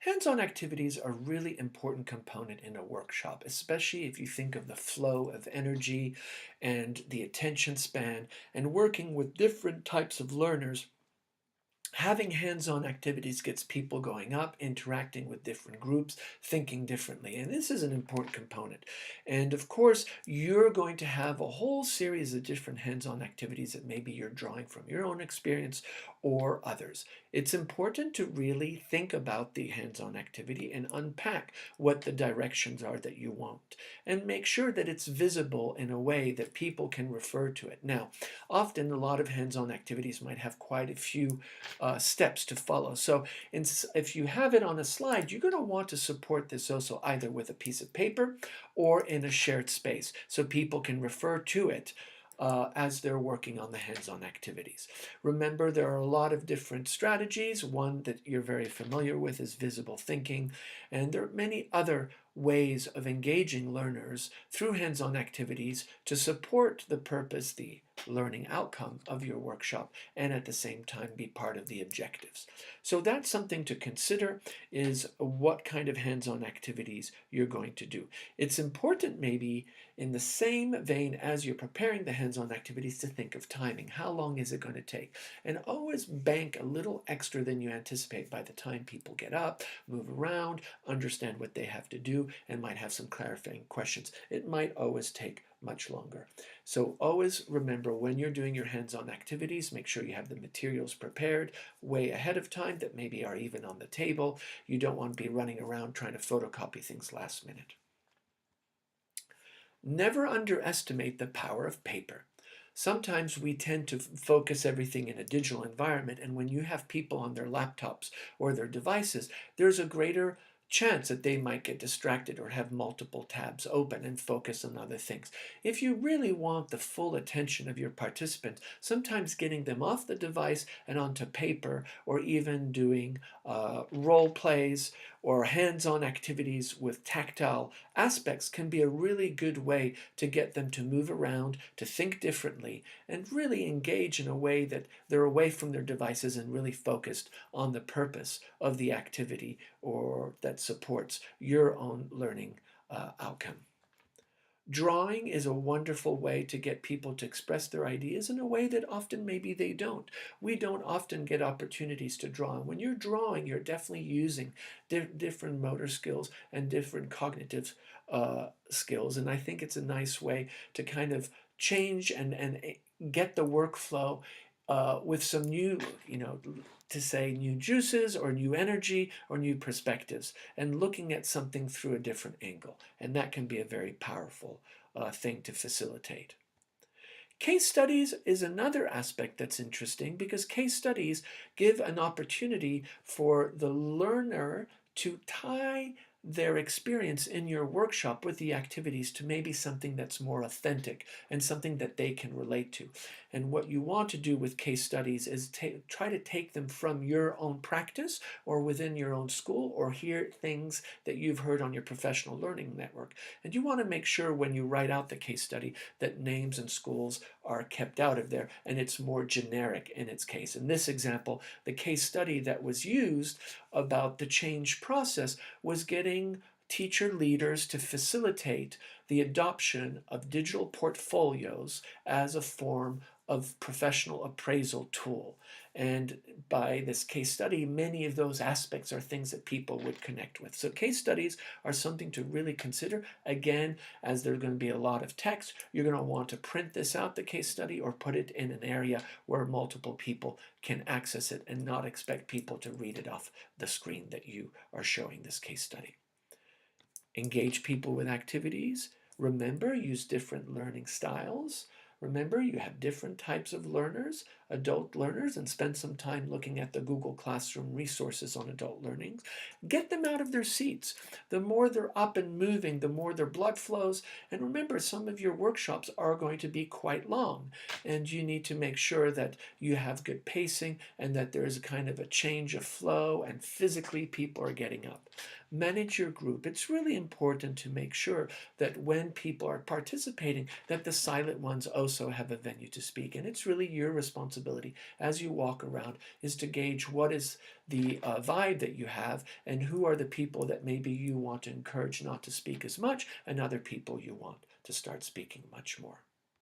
Hands-on activities are a really important component in a workshop, especially if you think of the flow of energy and the attention span and working with different types of learners. Having hands-on activities gets people going up, interacting with different groups, thinking differently. And this is an important component. And of course, you're going to have a whole series of different hands-on activities that maybe you're drawing from your own experience or others. It's important to really think about the hands-on activity and unpack what the directions are that you want. And make sure that it's visible in a way that people can refer to it. Now, often a lot of hands-on activities might have quite a few steps to follow. So if you have it on a slide, you're going to want to support this also either with a piece of paper or in a shared space so people can refer to it as they're working on the hands-on activities. Remember, there are a lot of different strategies. One that you're very familiar with is visible thinking, and there are many other ways of engaging learners through hands-on activities to support the purpose, the learning outcome of your workshop, and at the same time be part of the objectives. So that's something to consider, is what kind of hands-on activities you're going to do. It's important, maybe in the same vein as you're preparing the hands-on activities, to think of timing. How long is it going to take? And always bank a little extra than you anticipate by the time people get up, move around, understand what they have to do, and might have some clarifying questions. It might always take much longer. So always remember, when you're doing your hands-on activities, make sure you have the materials prepared way ahead of time that maybe are even on the table. You don't want to be running around trying to photocopy things last minute. Never underestimate the power of paper. Sometimes we tend to focus everything in a digital environment, and when you have people on their laptops or their devices, there's a greater chance that they might get distracted or have multiple tabs open and focus on other things. If you really want the full attention of your participants, sometimes getting them off the device and onto paper, or even doing role plays or hands-on activities with tactile aspects, can be a really good way to get them to move around, to think differently, and really engage in a way that they're away from their devices and really focused on the purpose of the activity or that supports your own learning outcome. Drawing is a wonderful way to get people to express their ideas in a way that often maybe they don't. We don't often get opportunities to draw. And when you're drawing, you're definitely using different motor skills and different cognitive skills. And I think it's a nice way to kind of change and get the workflow with some new, to say new juices or new energy or new perspectives, and looking at something through a different angle. And that can be a very powerful thing to facilitate. Case studies is another aspect that's interesting, because case studies give an opportunity for the learner to tie their experience in your workshop with the activities to maybe something that's more authentic and something that they can relate to. And what you want to do with case studies is try to take them from your own practice or within your own school, or hear things that you've heard on your professional learning network. And you want to make sure when you write out the case study that names and schools are kept out of there and it's more generic in its case. In this example, the case study that was used about the change process was getting teacher leaders to facilitate the adoption of digital portfolios as a form of professional appraisal tool. And by this case study, many of those aspects are things that people would connect with. So case studies are something to really consider. Again, as there's going to be a lot of text, you're going to want to print this out, the case study, or put it in an area where multiple people can access it and not expect people to read it off the screen that you are showing this case study. Engage people with activities. Remember, use different learning styles. Remember, you have different types of learners, adult learners, and spend some time looking at the Google Classroom resources on adult learning. Get them out of their seats. The more they're up and moving, the more their blood flows. And remember, some of your workshops are going to be quite long, and you need to make sure that you have good pacing and that there is a kind of a change of flow and physically people are getting up. manage your group. It's really important to make sure that when people are participating, that the silent ones also have a venue to speak. And it's really your responsibility as you walk around is to gauge what is the vibe that you have and who are the people that maybe you want to encourage not to speak as much and other people you want to start speaking much more.